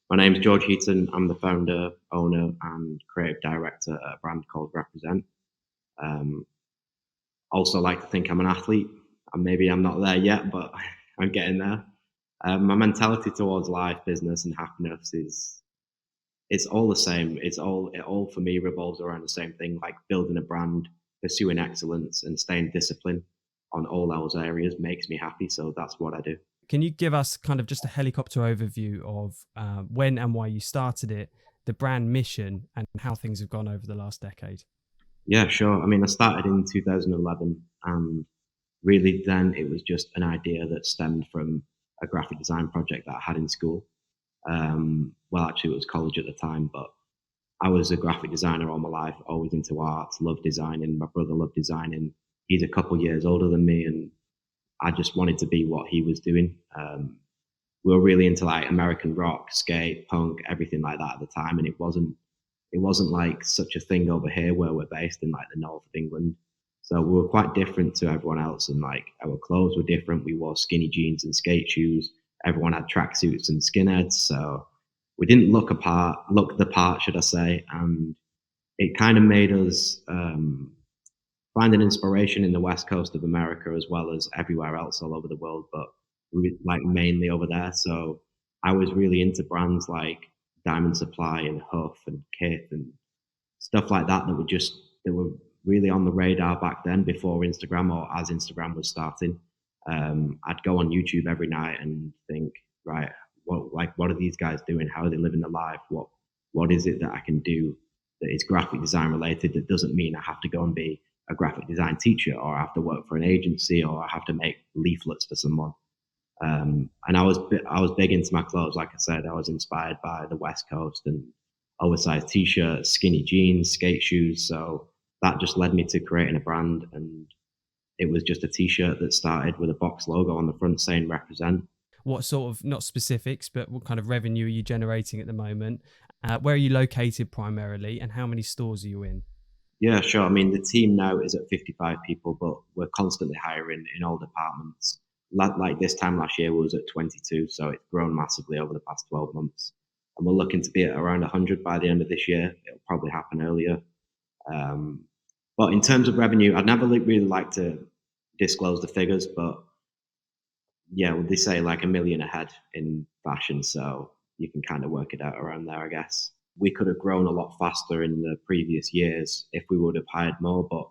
My name's George Heaton. I'm the founder, owner, and creative director at a brand called Represent. Um, Also, like to think I'm an athlete, and maybe I'm not there yet, but I'm getting there. My mentality towards life, business, and happiness is it's all the same. It all for me revolves around the same thing, like building a brand, pursuing excellence, and staying disciplined on all those areas makes me happy. So that's what I do. Can you give us kind of just a helicopter overview of when and why you started it, the brand mission, and how things have gone over the last decade? Yeah, sure. I mean, I started in 2011, and really then it was just an idea that stemmed from a graphic design project that I had in school. Well, actually, it was college at the time, but I was a graphic designer all my life, always into art, loved designing. My brother loved designing. He's a couple years older than me, and I just wanted to be what he was doing. We were really into like American rock, skate, punk, everything like that at the time, and it wasn't like such a thing over here where we're based in like the north of England. So we were quite different to everyone else, and like our clothes were different. We wore skinny jeans and skate shoes. Everyone had tracksuits and skinheads, so we didn't look the part, should I say? And it kind of made us find an inspiration in the west coast of America as well as everywhere else all over the world, but we like mainly over there. So I was really into brands like Diamond Supply and Huff and Kith and stuff like that that were really on the radar back then before Instagram or as Instagram was starting. I'd go on YouTube every night and think, right, what are these guys doing? How are they living their life? What is it that I can do that is graphic design related that doesn't mean I have to go and be a graphic design teacher or I have to work for an agency or I have to make leaflets for someone. And I was big into my clothes. Like I said, I was inspired by the West Coast and oversized t-shirts, skinny jeans, skate shoes. So that just led me to creating a brand, and it was just a t-shirt that started with a box logo on the front saying "Represent." What sort of, not specifics, but what kind of revenue are you generating at the moment? Where are you located primarily, and how many stores are you in? Yeah, sure. I mean, the team now is at 55 people, but we're constantly hiring in all departments. Like this time last year, we was at 22, so it's grown massively over the past 12 months. And we're looking to be at around 100 by the end of this year. It'll probably happen earlier. Um, but in terms of revenue, I'd never really like to disclose the figures, but yeah, well, they say like a million ahead in fashion, so you can kind of work it out around there, I guess. We could have grown a lot faster in the previous years if we would have hired more, but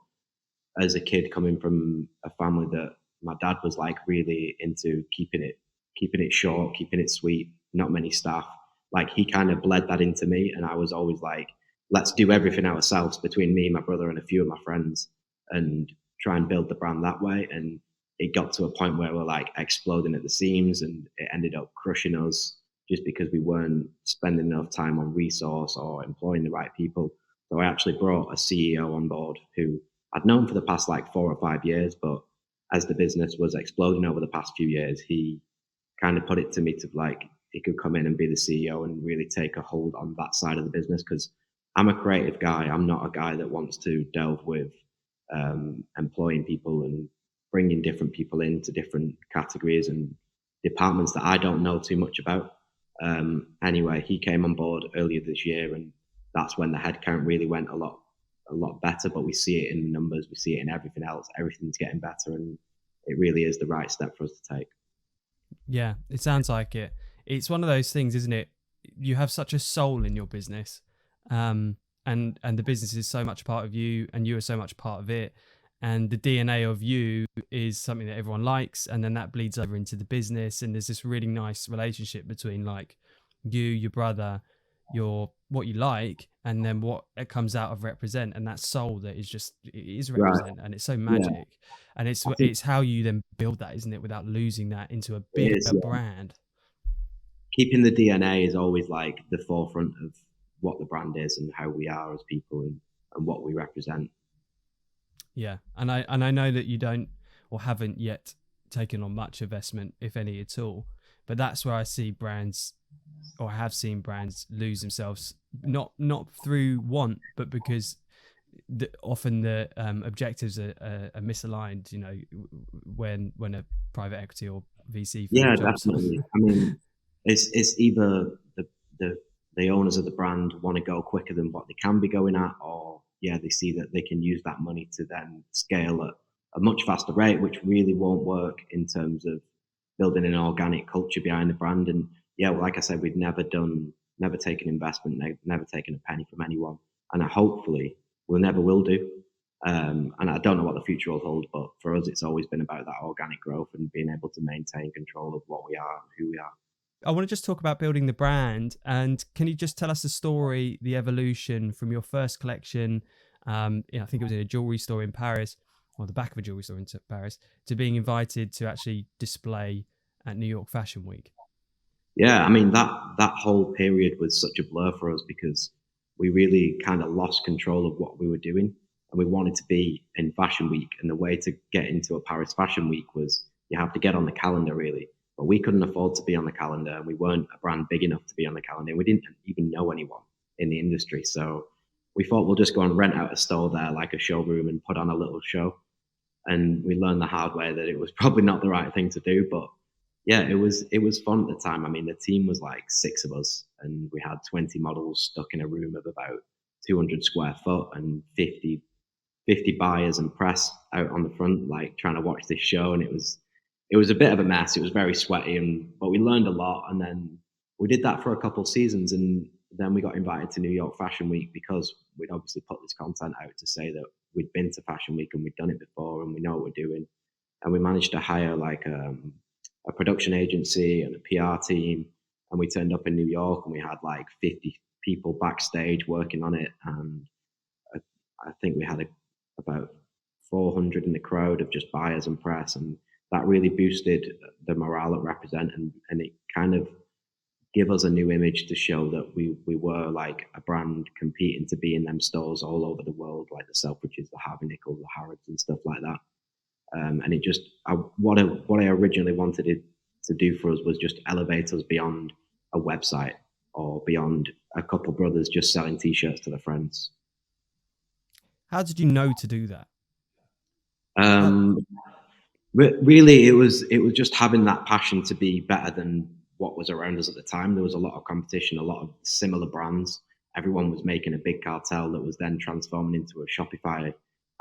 as a kid coming from a family that my dad was like really into keeping it short, keeping it sweet, not many staff. Like he kind of bled that into me, and I was always like, let's do everything ourselves between me, my brother, and a few of my friends, and try and build the brand that way. And it got to a point where we're like exploding at the seams, and it ended up crushing us just because we weren't spending enough time on resource or employing the right people. So I actually brought a CEO on board who I'd known for the past like 4 or 5 years, but as the business was exploding over the past few years, he kind of put it to me to like he could come in and be the CEO and really take a hold on that side of the business because I'm a creative guy. I'm not a guy that wants to delve with employing people and bringing different people into different categories and departments that I don't know too much about. Anyway, he came on board earlier this year, and that's when the headcount really went a lot better. But we see it in the numbers, we see it in everything else. Everything's getting better, and it really is the right step for us to take. Yeah, it sounds like it. It's one of those things, isn't it? You have such a soul in your business, and the business is so much part of you, and you are so much part of it. And the DNA of you is something that everyone likes, and then that bleeds over into the business. And there's this really nice relationship between like you, your brother, your what you like, and then what it comes out of represent, and that soul that is just it is Right. represent, and it's so Yeah. magic. And it's I think it's how you then build that, isn't it, without losing that into a it bigger is. Yeah. brand. Keeping the DNA is always like the forefront of what the brand is and how we are as people and what we represent. Yeah, and I know that you don't or haven't yet taken on much investment, if any at all. But that's where I see brands, or I have seen brands lose themselves, not through want, but because often the objectives are misaligned. You know, when a private equity or VC firm Yeah, jumps on. definitely. I mean, it's either the owners of the brand want to go quicker than what they can be going at, or they see that they can use that money to then scale at a much faster rate, which really won't work in terms of building an organic culture behind the brand. And like I said, we've never taken investment, never taken a penny from anyone, and hopefully we never will do. And I don't know what the future will hold, but for us, it's always been about that organic growth and being able to maintain control of what we are and who we are. I want to just talk about building the brand. And can you just tell us the story, the evolution from your first collection? I think it was in a jewelry store in Paris, or the back of a jewelry store in Paris, to being invited to actually display at New York Fashion Week. Yeah, I mean, that whole period was such a blur for us because we really kind of lost control of what we were doing. And we wanted to be in Fashion Week. And the way to get into a Paris Fashion Week was you have to get on the calendar, really. But we couldn't afford to be on the calendar, and we weren't a brand big enough to be on the calendar. We didn't even know anyone in the industry. So we thought we'll just go and rent out a store there, like a showroom, and put on a little show. And we learned the hard way that it was probably not the right thing to do. But it was fun at the time. I mean, the team was like 6 of us, and we had 20 models stuck in a room of about 200 square foot and 50 buyers and press out on the front, like trying to watch this show. And it was a bit of a mess. It was very sweaty, but we learned a lot. And then we did that for a couple of seasons. And then we got invited to New York Fashion Week because we'd obviously put this content out to say that we'd been to Fashion Week and we'd done it before and we know what we're doing. And we managed to hire like a production agency and a PR team. And we turned up in New York and we had like 50 people backstage working on it. And I think we had about 400 in the crowd of just buyers and press. And that really boosted the morale at Represent, and it kind of give us a new image to show that we were like a brand competing to be in them stores all over the world, like the Selfridges, the Harvey Nichols, the Harrods and stuff like that. And it just, what I originally wanted it to do for us was just elevate us beyond a website or beyond a couple of brothers just selling T-shirts to their friends. How did you know to do that? Really, it was just having that passion to be better than what was around us at the time. There was a lot of competition, a lot of similar brands. Everyone was making a big cartel that was then transforming into a Shopify,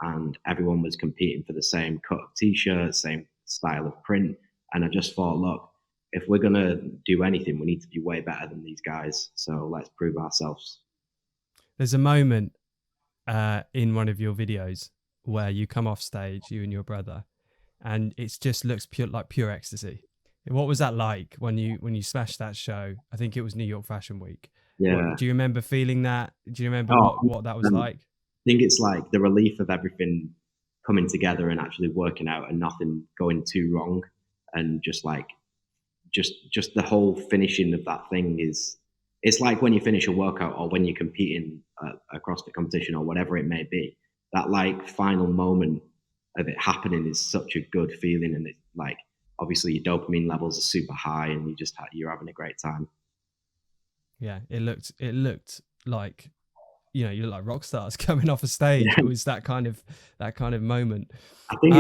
and everyone was competing for the same cut of T-shirt, same style of print. And I just thought, look, if we're going to do anything, we need to be way better than these guys. So let's prove ourselves. There's a moment in one of your videos where you come off stage, you and your brother, and it just looks pure ecstasy. What was that like when you smashed that show? I think it was New York Fashion Week. Yeah. Do you remember feeling that? Do you remember what that was like? I think it's like the relief of everything coming together and actually working out and nothing going too wrong. And just the whole finishing of that thing it's like when you finish a workout or when you're competing across the competition or whatever it may be, that like final moment of it happening is such a good feeling. And it's like, obviously your dopamine levels are super high and you're having a great time. Yeah. It looked like, you look like rock stars coming off a stage. Yeah. It was that kind of moment. I think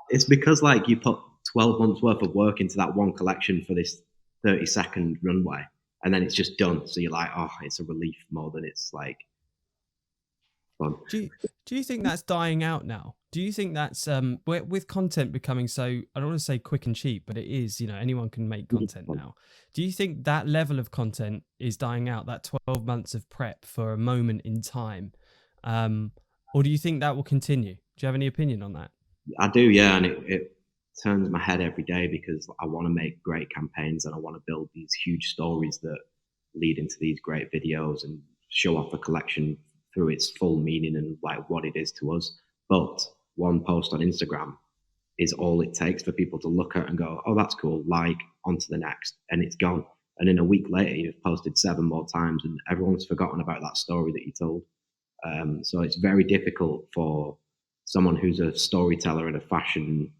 it's because like you put 12 months worth of work into that one collection for this 30-second runway, and then it's just done. So you're like, oh, it's a relief more than it's like fun. Do you think that's dying out now? Do you think that's with content becoming so, I don't want to say quick and cheap, but it is, anyone can make content now. Do you think that level of content is dying out, that 12 months of prep for a moment in time? Or do you think that will continue? Do you have any opinion on that? I do, yeah. And it turns my head every day because I want to make great campaigns and I want to build these huge stories that lead into these great videos and show off the collection through its full meaning and like what it is to us. But one post on Instagram is all it takes for people to look at and go, oh, that's cool, like, on to the next, and it's gone. And then a week later, you've posted 7 more times and everyone's forgotten about that story that you told. So it's very difficult for someone who's a storyteller and a fashion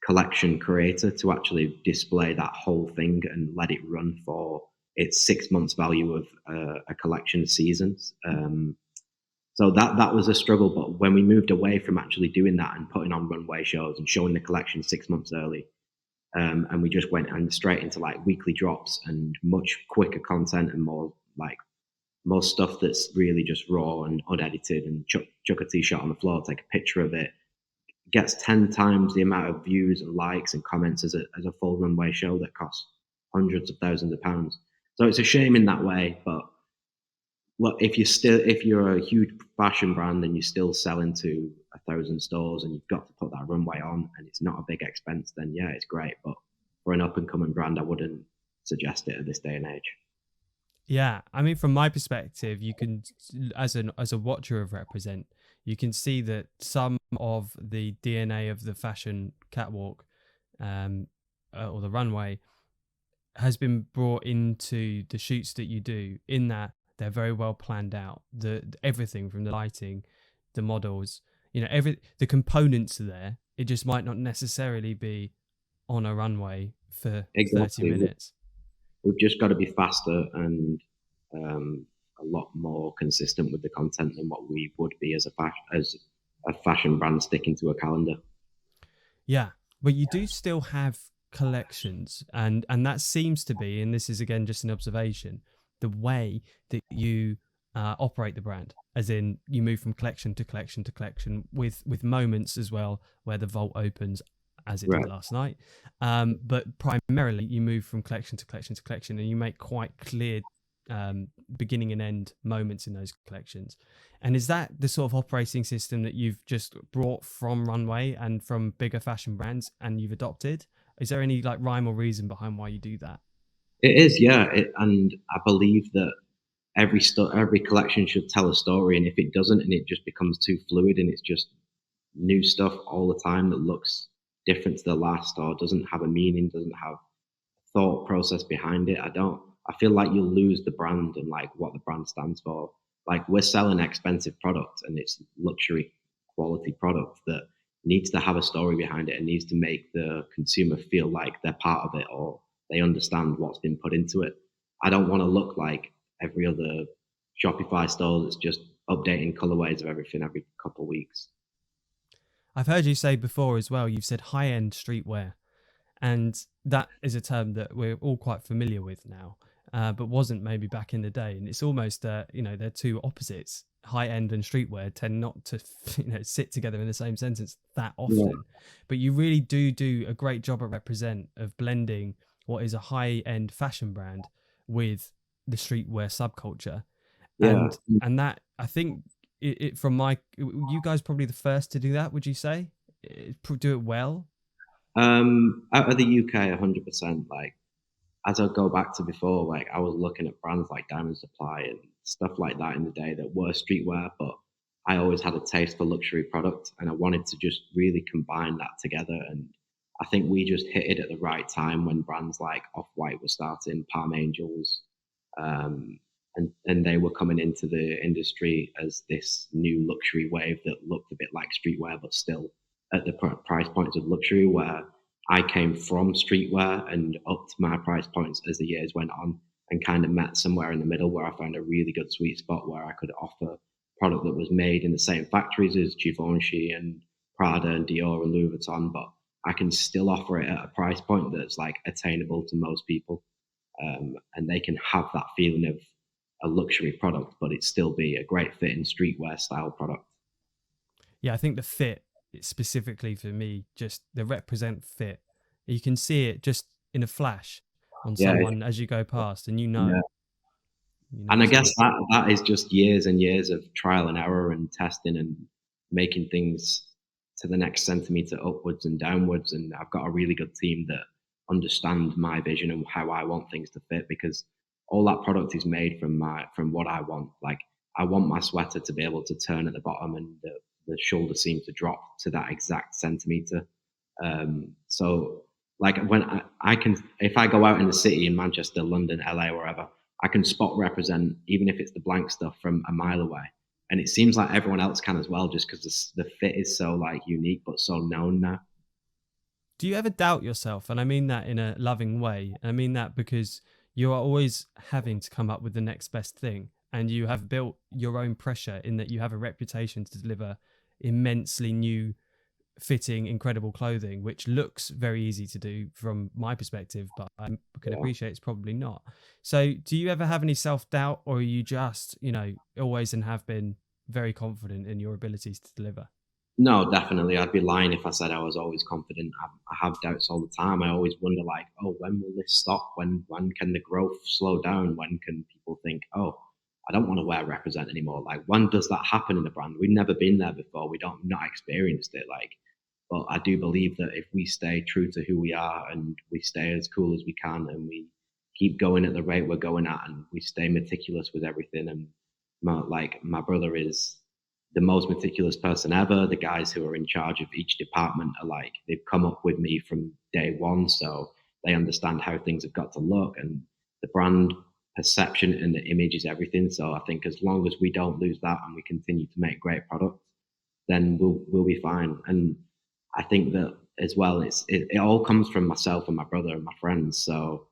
collection creator to actually display that whole thing and let it run for its 6 months value of a collection seasons. So that was a struggle. But when we moved away from actually doing that and putting on runway shows and showing the collection 6 months early, and we just went straight into like weekly drops and much quicker content and more like most stuff that's really just raw and unedited, and chuck a t-shirt on the floor, take a picture of it, gets 10 times the amount of views and likes and comments as a full runway show that costs hundreds of thousands of pounds. So it's a shame in that way. But look, if you're a huge fashion brand and you're still selling to 1,000 stores and you've got to put that runway on and it's not a big expense, then yeah, it's great. But for an up and coming brand, I wouldn't suggest it at this day and age. Yeah, I mean, from my perspective, you can, as a watcher of Represent, you can see that some of the DNA of the fashion catwalk, or the runway, has been brought into the shoots that you do. In that they're very well planned out. Everything from the lighting, the models, the components are there. It just might not necessarily be on a runway for Exactly. 30 minutes. We've just got to be faster and a lot more consistent with the content than what we would be as a fashion brand sticking to a calendar. Yeah, but you do still have collections, and that seems to be, and this is again just an observation, the way that you operate the brand, as in you move from collection to collection to collection, with moments as well where the vault opens, as it did last night. But primarily you move from collection to collection to collection, and you make quite clear beginning and end moments in those collections. And is that the sort of operating system that you've just brought from Runway and from bigger fashion brands and you've adopted? Is there any like rhyme or reason behind why you do that? It is, yeah. And I believe that every collection should tell a story, and if it doesn't, and it just becomes too fluid, and it's just new stuff all the time that looks different to the last, or doesn't have a meaning, doesn't have thought process behind it, I feel like you'll lose the brand and like what the brand stands for. Like, we're selling expensive product and it's luxury quality product that needs to have a story behind it and needs to make the consumer feel like they're part of it, or they understand what's been put into it. I don't want to look like every other Shopify store that's just updating colorways of everything every couple of weeks. I've heard you say before as well, you've said high-end streetwear, and that is a term that we're all quite familiar with now, but wasn't maybe back in the day. And it's almost, they're two opposites. High-end and streetwear tend not to, sit together in the same sentence that often. Yeah. But you really do a great job at Represent of blending what is a high-end fashion brand with the streetwear subculture. Yeah. And that, I think, you guys probably the first to do that, would you say? Do it well? Out of the UK, 100%. Like, as I go back to before, like, I was looking at brands like Diamond Supply and stuff like that in the day that were streetwear, but I always had a taste for luxury product, and I wanted to just really combine that together. And I think we just hit it at the right time when brands like Off-White were starting, Palm Angels, and they were coming into the industry as this new luxury wave that looked a bit like streetwear, but still at the price points of luxury, where I came from streetwear and upped my price points as the years went on, and kind of met somewhere in the middle where I found a really good sweet spot where I could offer product that was made in the same factories as Givenchy and Prada and Dior and Louis Vuitton, but I can still offer it at a price point that's like attainable to most people, and they can have that feeling of a luxury product, but it still be a great fit in streetwear style product. Yeah, I think the fit, specifically for me, just the Represent fit, you can see it just in a flash on someone as you go past, and and I guess that is just years and years of trial and error and testing and making things to the next centimeter upwards and downwards. And I've got a really good team that understand my vision and how I want things to fit, because all that product is made from what I want. Like, I want my sweater to be able to turn at the bottom and the shoulder seam to drop to that exact centimeter. So like, when I can, if I go out in the city in Manchester, London, LA, wherever, I can spot Represent, even if it's the blank stuff, from a mile away. And it seems like everyone else can as well, just because the fit is so like unique, but so known now. Do you ever doubt yourself? And I mean that in a loving way. I mean that because you are always having to come up with the next best thing, and you have built your own pressure in that you have a reputation to deliver immensely new fitting, incredible clothing, which looks very easy to do from my perspective, but I can Yeah. appreciate it's probably not. So, do you ever have any self doubt, or are you just, always and have been very confident in your abilities to deliver? No, definitely. I'd be lying if I said I was always confident. I have doubts all the time. I always wonder, like, oh, when will this stop? When can the growth slow down? When can people think, oh, I don't want to wear represent anymore? Like, when does that happen in the brand? We've never been there before. We don't not experienced it. Like, but I do believe that if we stay true to who we are and we stay as cool as we can and we keep going at the rate we're going at and we stay meticulous with everything and my brother is the most meticulous person ever. The guys who are in charge of each department are like they've come up with me from day one, so they understand how things have got to look, and the brand perception and the image is everything. So I think as long as we don't lose that and we continue to make great products, then we'll be fine. And I think that as well, it all comes from myself and my brother and my friends. So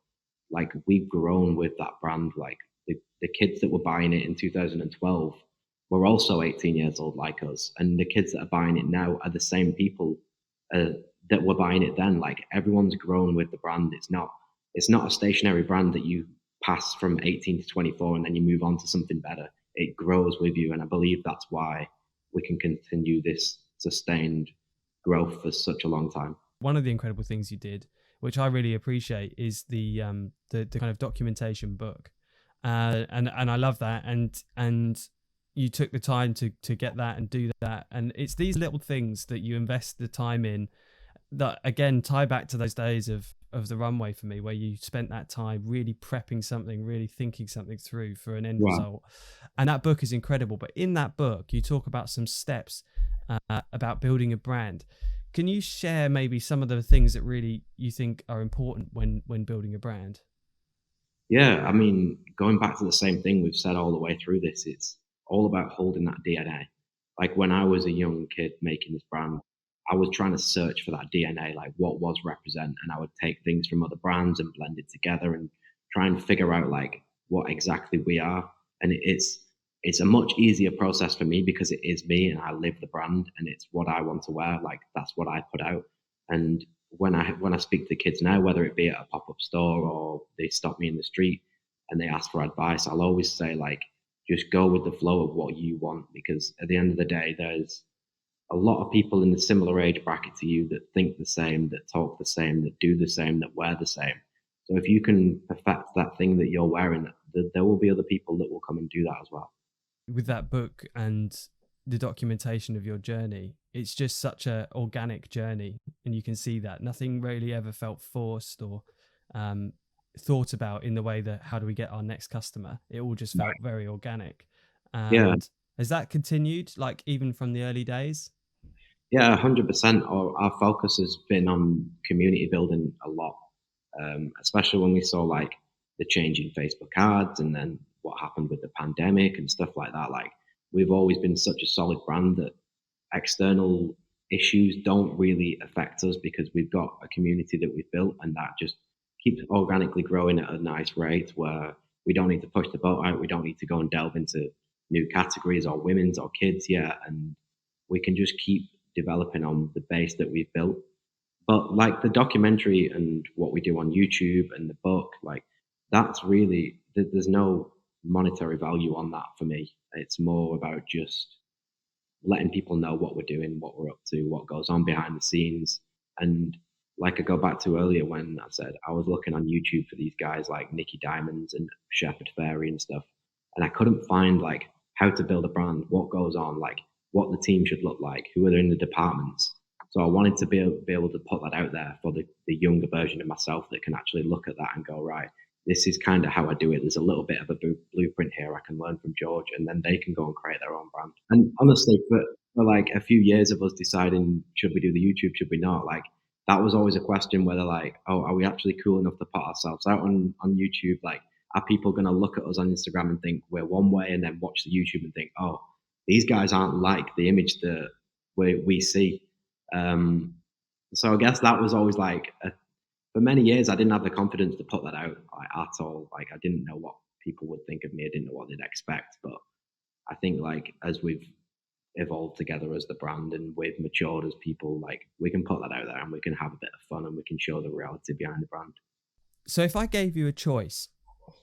like we've grown with that brand. Like the kids that were buying it in 2012 were also 18 years old like us, and the kids that are buying it now are the same people uh, that were buying it then. Like everyone's grown with the brand. It's not a stationary brand that you pass from 18 to 24 and then you move on to something better. It grows with you, and I believe that's why we can continue this sustained growth for such a long time. One of the incredible things you did, which I really appreciate, is the kind of documentation book, and I love that, and you took the time to get that and do that, and it's these little things that you invest the time in that again tie back to those days of the runway for me, where you spent that time really prepping something, really thinking something through for an end Wow. result. And that book is incredible, but in that book you talk about some steps about building a brand. Can you share maybe some of the things that really you think are important when building a brand? Yeah, I mean, going back to the same thing we've said all the way through this, it's all about holding that DNA. Like when I was a young kid making this brand, I was trying to search for that DNA, like what was represent, and I would take things from other brands and blend it together and try and figure out like what exactly we are. And it's a much easier process for me because it is me and I live the brand and it's what I want to wear. Like that's what I put out. And when I speak to kids now, whether it be at a pop up store or they stop me in the street and they ask for advice, I'll always say like, just go with the flow of what you want, because at the end of the day, there's a lot of people in the similar age bracket to you that think the same, that talk the same, that do the same, that wear the same. So if you can perfect that thing that you're wearing, there will be other people that will come and do that as well. With that book and the documentation of your journey, it's just such a organic journey, and you can see that nothing really ever felt forced or um, thought about in the way that how do we get our next customer. It all just felt very organic. Yeah, And has that continued, like even from the early days? yeah, 100%. Our focus has been on community building a lot, especially when we saw like the change in Facebook ads and then what happened with the pandemic and stuff like that. Like we've always been such a solid brand that external issues don't really affect us because we've got a community that we've built, and that just keeps organically growing at a nice rate where we don't need to push the boat out. We don't need to go and delve into new categories or women's or kids yet. And we can just keep developing on the base that we've built. But like the documentary and what we do on YouTube and the book, like that's really, there's no monetary value on that for me. It's more about just letting people know what we're doing, what we're up to, what goes on behind the scenes. And like I go back to earlier when I said I was looking on YouTube for these guys like Nicky Diamonds and Shepherd Fairy and stuff, and I couldn't find like how to build a brand, what goes on, like what the team should look like, who are in the departments. So I wanted to be able to put that out there for the younger version of myself that can actually look at that and go, right, this is kind of how I do it. There's a little bit of a blueprint here I can learn from George, and then they can go and create their own brand. And honestly, for like a few years of us deciding, should we do the YouTube, should we not? Like that was always a question whether like, oh, are we actually cool enough to put ourselves out on YouTube? Like, are people going to look at us on Instagram and think we're one way and then watch the YouTube and think, oh, these guys aren't like the image that we see? Um, so I guess that was always like for many years I didn't have the confidence to put that out like, at all. Like I didn't know what people would think of me. I didn't know what they'd expect. But I think like as we've evolved together as the brand, and we've matured as people. Like, we can put that out there and we can have a bit of fun and we can show the reality behind the brand. So if I gave you a choice,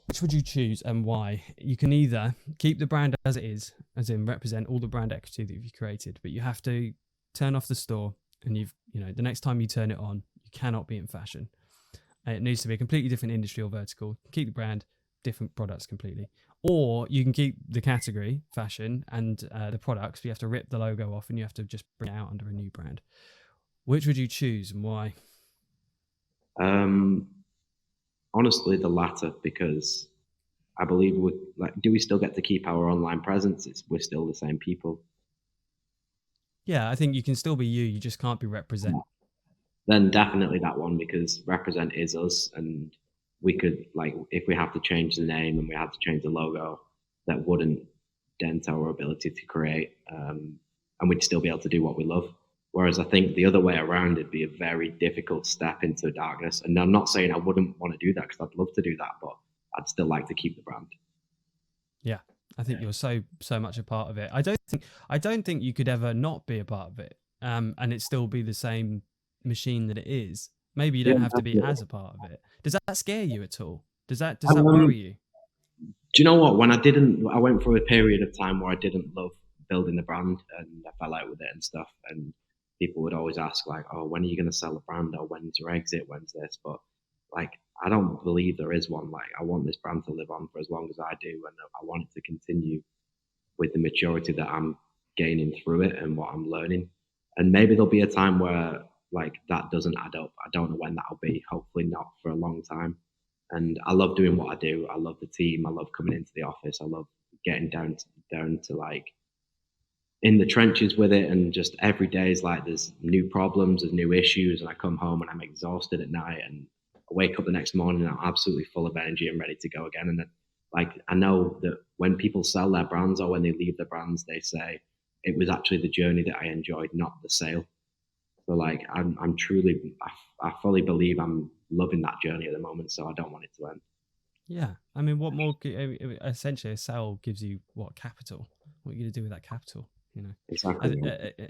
which would you choose and why? You can either keep the brand as it is, as in represent all the brand equity that you've created, but you have to turn off the store, and the next time you turn it on, you cannot be in fashion. It needs to be a completely different industry or vertical. Keep the brand, different products completely. Or you can keep the category, fashion, and the products, but you have to rip the logo off and you have to just bring it out under a new brand. Which would you choose and why? Honestly, the latter, because I believe do we still get to keep our online presence? We're still the same people. Yeah, I think you can still be you. You just can't be represent. Then definitely that one, because represent is us, and we could, like, if we have to change the name and we have to change the logo, that wouldn't dent our ability to create, and we'd still be able to do what we love. Whereas I think the other way around, it'd be a very difficult step into darkness. And I'm not saying I wouldn't want to do that, because I'd love to do that, but I'd still like to keep the brand. Yeah, I think you're so much a part of it. I don't think you could ever not be a part of it, and it still be the same machine that it is. Maybe you don't have to be as a part of it. Does that scare you at all? Does that worry you? Do you know what? When I went through a period of time where I didn't love building the brand, and I fell out with it and stuff. And people would always ask, like, "Oh, when are you going to sell the brand? Or when's your exit? When's this?" But like, I don't believe there is one. Like, I want this brand to live on for as long as I do, and I want it to continue with the maturity that I'm gaining through it and what I'm learning. And maybe there'll be a time where, like, that doesn't add up. I don't know when that'll be. Hopefully not for a long time. And I love doing what I do. I love the team. I love coming into the office. I love getting down to like in the trenches with it. And just every day is like, there's new problems, there's new issues, and I come home and I'm exhausted at night, and I wake up the next morning and I'm absolutely full of energy and ready to go again. And like, I know that when people sell their brands or when they leave the brands, they say it was actually the journey that I enjoyed, not the sale. So like, I'm truly, I fully believe I'm loving that journey at the moment. So I don't want it to end. Yeah, I mean, what more? Essentially, a sale gives you what? Capital. What are you going to do with that capital? Exactly.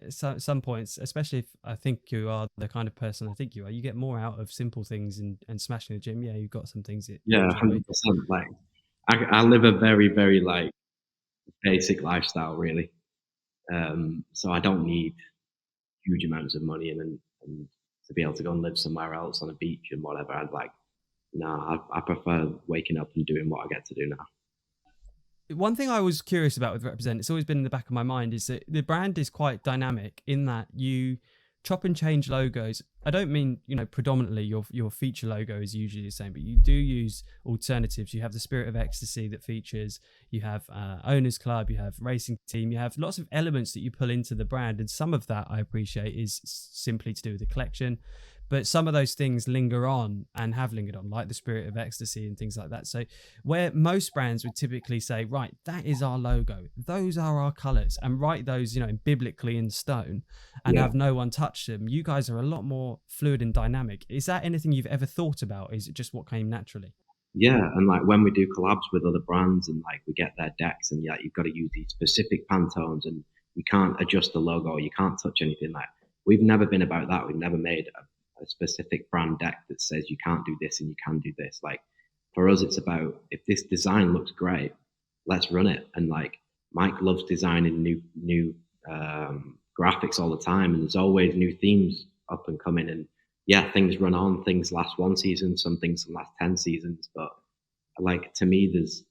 Some points, especially if I think you are the kind of person I think you are, you get more out of simple things and smashing the gym. Yeah, you've got some things that 100%. Like, I live a very, very like basic lifestyle, really. So I don't need huge amounts of money and to be able to go and live somewhere else on a beach and whatever. I'd like, no, I prefer waking up and doing what I get to do now. One thing I was curious about with Represent, it's always been in the back of my mind, is that the brand is quite dynamic in that you chop and change logos. I don't mean, predominantly your feature logo is usually the same, but you do use alternatives. You have the Spirit of Ecstasy that features, you have Owners Club, you have Racing Team, you have lots of elements that you pull into the brand. And some of that I appreciate is simply to do with the collection. But some of those things linger on and have lingered on, like the Spirit of Ecstasy and things like that. So where most brands would typically say, right, that is our logo, those are our colors, and write those, biblically in stone and have no one touch them, you guys are a lot more fluid and dynamic. Is that anything you've ever thought about? Is it just what came naturally? Yeah, and like when we do collabs with other brands and like we get their decks, and you've got to use these specific Pantones, and you can't adjust the logo, you can't touch anything. Like, we've never been about that. We've never made a specific brand deck that says you can't do this and you can do this. Like, for us, it's about, if this design looks great, let's run it. And like, Mike loves designing new graphics all the time, and there's always new themes up and coming. And yeah, things run on, things last one season, some things last 10 seasons. But like, to me, there's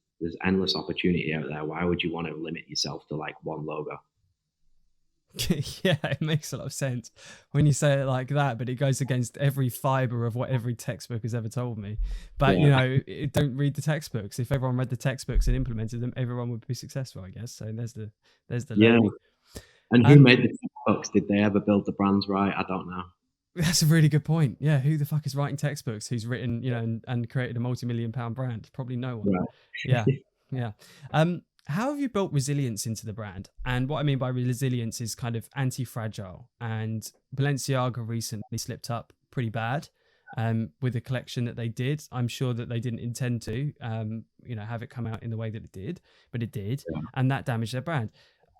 endless opportunity out there. Why would you want to limit yourself to like one logo? Yeah, it makes a lot of sense when you say it like that, but it goes against every fiber of what every textbook has ever told me. But don't read the textbooks. If everyone read the textbooks and implemented them, everyone would be successful, I guess. So there's the learning. And who made the textbooks? Did they ever build the brands right? I don't know. That's a really good point. Yeah, who the fuck is writing textbooks? Who's written, and created a multi-million-pound brand? Probably no one. Right. Yeah. How have you built resilience into the brand? And what I mean by resilience is kind of anti-fragile. And Balenciaga recently slipped up pretty bad with the collection that they did. I'm sure that they didn't intend to, have it come out in the way that it did, but it did. Yeah. And that damaged their brand.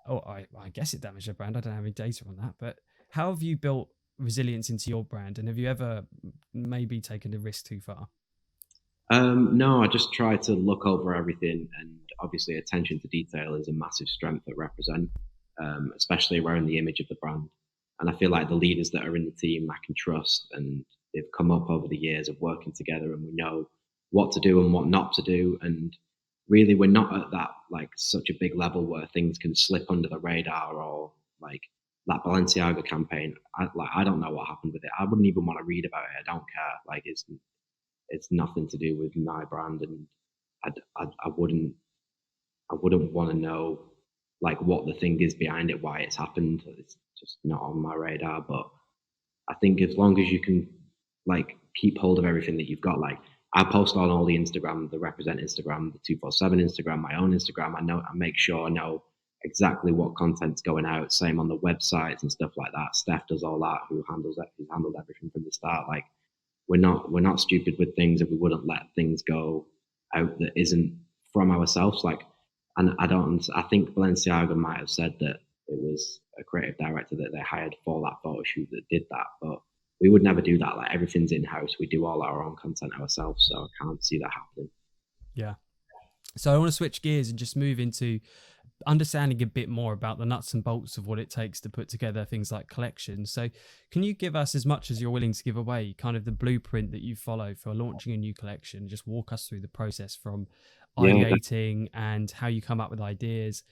Oh, I guess it damaged your brand. I don't have any data on that, but how have you built resilience into your brand? And have you ever maybe taken the risk too far? No, I just try to look over everything, and obviously, attention to detail is a massive strength at Represent, especially around the image of the brand. And I feel like the leaders that are in the team I can trust, and they've come up over the years of working together, and we know what to do and what not to do. And really, we're not at that like such a big level where things can slip under the radar, or like that Balenciaga campaign. I don't know what happened with it. I wouldn't even want to read about it. I don't care. Like it's nothing to do with my brand, and I wouldn't want to know like what the thing is behind it, why it's happened. It's just not on my radar. But I think as long as you can like keep hold of everything that you've got, like I post on all the Instagram, the Represent Instagram, the 247 Instagram, my own Instagram. I make sure I know exactly what content's going out. Same on the websites and stuff like that. Steph does all that, who's handled everything from the start. Like we're not stupid with things, and we wouldn't let things go out that isn't from ourselves. Like, and I think Balenciaga might have said that it was a creative director that they hired for that photo shoot that did that, but we would never do that. Like everything's in house. We do all our own content ourselves, so I can't see that happening. Yeah. So I want to switch gears and just move into understanding a bit more about the nuts and bolts of what it takes to put together things like collections. So can you give us, as much as you're willing to give away, kind of the blueprint that you follow for launching a new collection? Just walk us through the process from Yeah, ideating and how you come up with ideas,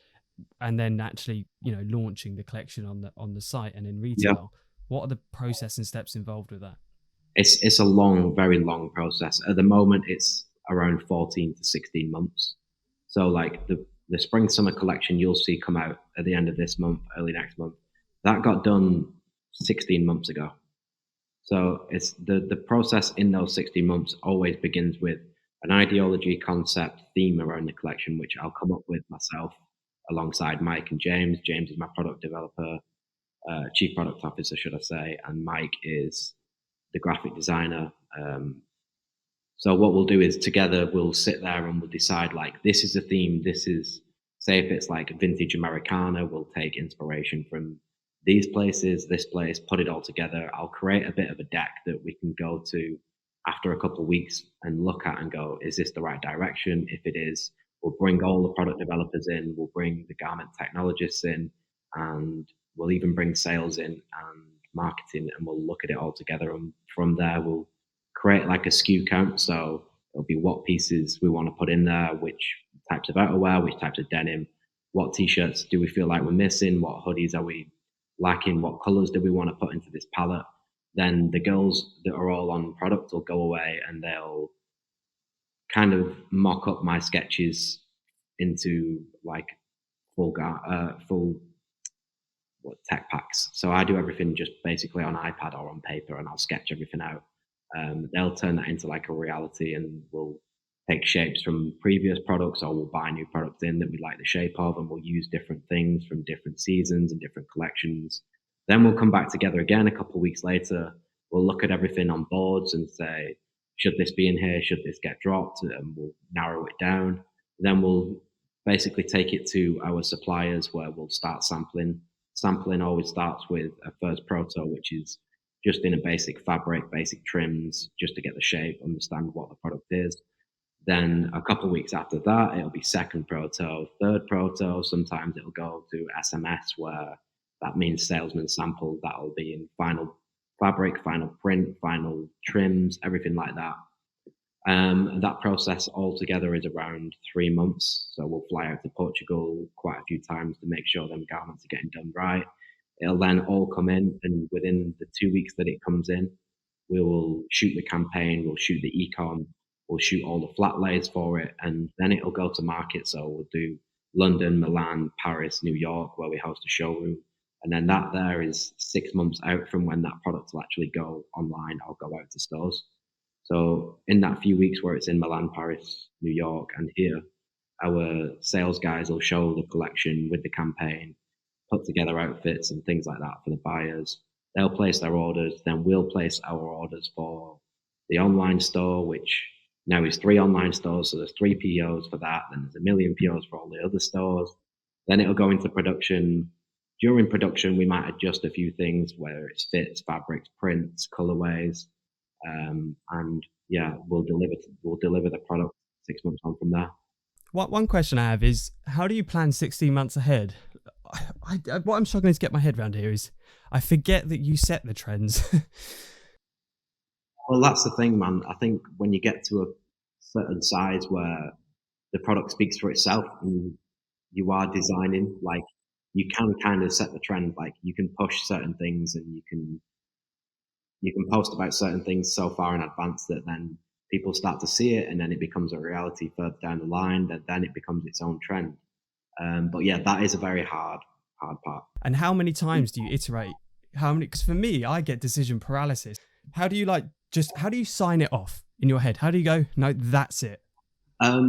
and then actually, launching the collection on the site and in yeah. retail. What are the process and steps involved with that? It's a long, very long process. At the moment, it's around 14 to 16 months. So like the spring summer collection you'll see come out at the end of this month, early next month, that got done 16 months ago. So it's the process in those 16 months always begins with an ideology, concept, theme around the collection, which I'll come up with myself alongside Mike and James. James is my product developer, chief product officer, should I say, and Mike is the graphic designer. So what we'll do is together we'll sit there and we'll decide like this is the theme. This is, say if it's like vintage Americana, we'll take inspiration from these places, this place, put it all together. I'll create a bit of a deck that we can go to after a couple of weeks and look at and go, is this the right direction? If it is, we'll bring all the product developers in, we'll bring the garment technologists in, and we'll even bring sales in and marketing, and we'll look at it all together. And from there, we'll create like a SKU count. So it'll be what pieces we want to put in there, which types of outerwear, which types of denim, what t-shirts do we feel like we're missing, what hoodies are we lacking, what colors do we want to put into this palette. Then the girls that are all on product will go away and they'll kind of mock up my sketches into like full what tech packs. So I do everything just basically on iPad or on paper, and I'll sketch everything out. They'll turn that into like a reality, and we'll take shapes from previous products, or we'll buy new products in that we like the shape of, and we'll use different things from different seasons and different collections. Then we'll come back together again a couple of weeks later. We'll look at everything on boards and say, should this be in here? Should this get dropped? And we'll narrow it down. Then we'll basically take it to our suppliers where we'll start sampling. Sampling always starts with a first proto, which is just in a basic fabric, basic trims, just to get the shape, understand what the product is. Then a couple of weeks after that, it'll be second proto, third proto. Sometimes it'll go to SMS, where that means salesman sample. That'll be in final fabric, final print, final trims, everything like that. And that process altogether is around 3 months. So we'll fly out to Portugal quite a few times to make sure them garments are getting done right. It'll then all come in, and within the 2 weeks that it comes in, we will shoot the campaign, we'll shoot the ecom, we'll shoot all the flat lays for it, and then it'll go to market. So we'll do London, Milan, Paris, New York, where we host a showroom. And then that there is 6 months out from when that product will actually go online or go out to stores. So in that few weeks where it's in Milan, Paris, New York, and here, our sales guys will show the collection with the campaign, put together outfits and things like that for the buyers. They'll place their orders, then we'll place our orders for the online store, which now is 3 online stores. So there's 3 POs for that, then there's a million POs for all the other stores. Then it'll go into production. During production, we might adjust a few things, whether it's fits, fabrics, prints, colorways, and yeah, we'll deliver the product 6 months on from there. One question I have is, how do you plan 16 months ahead? What I'm struggling to get my head around here is I forget that you set the trends. Well, that's the thing, man. I think when you get to a certain size where the product speaks for itself and you are designing, like you can kind of set the trend. Like you can push certain things and you can post about certain things so far in advance that then people start to see it and then it becomes a reality further down the line, that then it becomes its own trend. But yeah, that is a very hard part. And how many times do you iterate? How many? Because for me, I get decision paralysis. How do you how do you sign it off in your head? How do you go, no, that's it?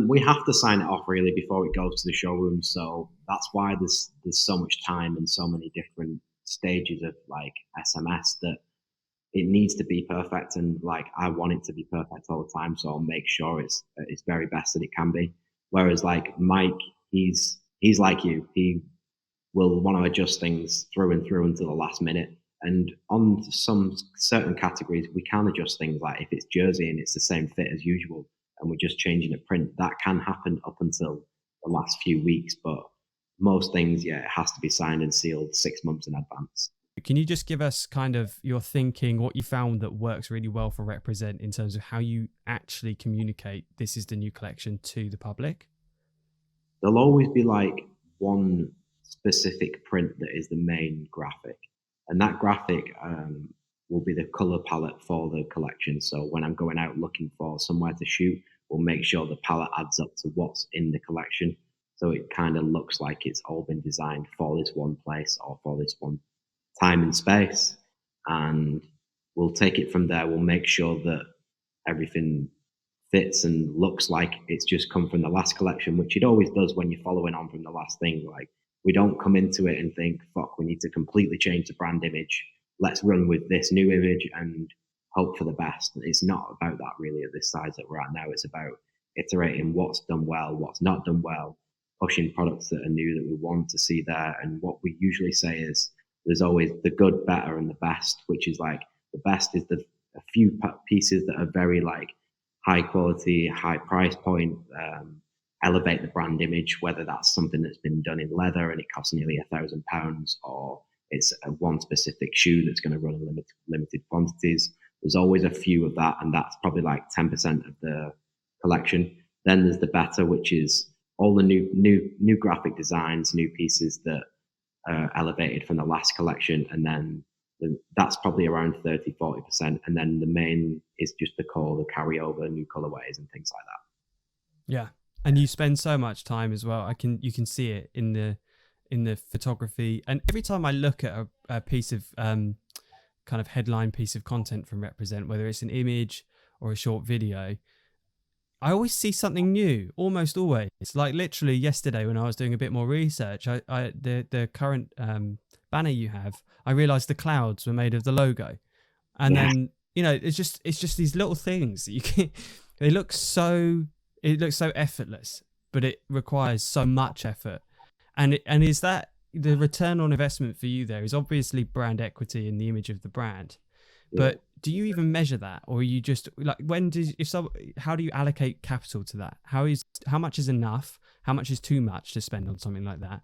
We have to sign it off really before it goes to the showroom, so that's why there's so much time and so many different stages of like SMS that it needs to be perfect, and like I want it to be perfect all the time, so I'll make sure it's very best that it can be. Whereas like Mike, he's like you, he will want to adjust things through and through until the last minute. And on some certain categories, we can adjust things, like if it's jersey and it's the same fit as usual, and we're just changing a print, that can happen up until the last few weeks. But most things, yeah, it has to be signed and sealed 6 months in advance. Can you just give us kind of your thinking, what you found that works really well for Represent in terms of how you actually communicate this is the new collection to the public? There'll always be like one specific print that is the main graphic, and that graphic will be the color palette for the collection. So when I'm going out looking for somewhere to shoot, we'll make sure the palette adds up to what's in the collection, so it kind of looks like it's all been designed for this one place or for this one time and space. And we'll take it from there. We'll make sure that everything fits and looks like it's just come from the last collection, which it always does when you're following on from the last thing. Like we don't come into it and think, fuck, we need to completely change the brand image. Let's run with this new image and hope for the best. It's not about that really at this size that we're at now. It's about iterating what's done well, what's not done well, pushing products that are new that we want to see there. And what we usually say is there's always the good, better, and the best, which is like the best is a few pieces that are very like high quality, high price point, elevate the brand image, whether that's something that's been done in leather and it costs nearly £1,000, or it's a one specific shoe that's going to run in limited quantities. There's always a few of that, and that's probably like 10% of the collection. Then there's the better, which is all the new graphic designs, new pieces that are elevated from the last collection, and then that's probably around 30-40%, and then the main is just the core, the carryover, new colorways and things like that. Yeah, and you spend so much time as well. You can see it in the photography, and every time I look at a piece of kind of headline piece of content from Represent, whether it's an image or a short video, I always see something new, almost always. It's like literally yesterday when I was doing a bit more research, the current banner you have, I realized the clouds were made of the logo. And then, it's just these little things that you can, it looks so effortless, but it requires so much effort. And is that the return on investment for you there is obviously brand equity in the image of the brand. But do you even measure that, or are you just like, how do you allocate capital to that? How much is enough? How much is too much to spend on something like that?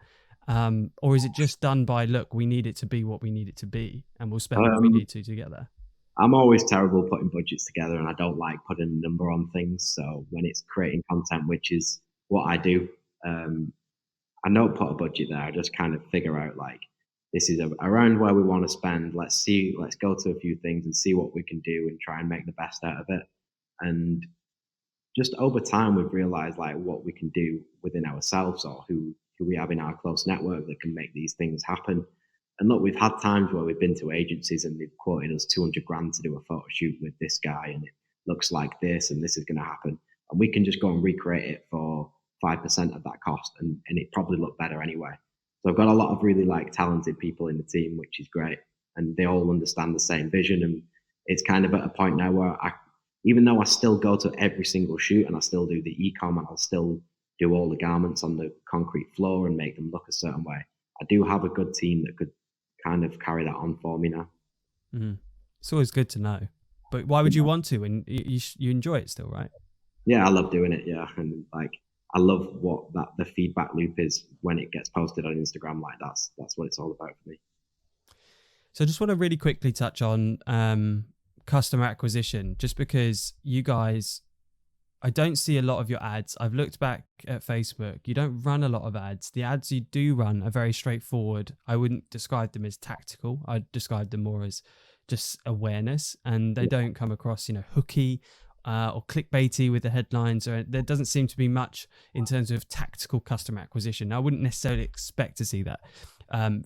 Or is it just done by, look, we need it to be what we need it to be, and we'll spend what we need to together? I'm always terrible putting budgets together, and I don't like putting a number on things. So when it's creating content, which is what I do, I don't put a budget there. I just kind of figure out like, this is around where we want to spend. Let's go to a few things and see what we can do and try and make the best out of it. And just over time, we've realized like what we can do within ourselves, or who we have in our close network that can make these things happen. And look, we've had times where we've been to agencies and they've quoted us 200 grand to do a photo shoot with this guy, and it looks like this, and this is going to happen. And we can just go and recreate it for 5% of that cost, and it probably look better anyway. So I've got a lot of really like talented people in the team, which is great. And they all understand the same vision. And it's kind of at a point now where even though I still go to every single shoot and I still do the e-com and I'll still do all the garments on the concrete floor and make them look a certain way. I do have a good team that could kind of carry that on for me now. Mm-hmm. It's always good to know. But why would you want to? And you enjoy it still, right? Yeah, I love doing it. Yeah, and like I love what the feedback loop is when it gets posted on Instagram. Like that's what it's all about for me. So I just want to really quickly touch on customer acquisition, just because you guys, I don't see a lot of your ads. I've looked back at Facebook. You don't run a lot of ads. The ads you do run are very straightforward. I wouldn't describe them as tactical. I'd describe them more as just awareness, and they don't come across, hooky or clickbaity with the headlines, or there doesn't seem to be much in terms of tactical customer acquisition. I wouldn't necessarily expect to see that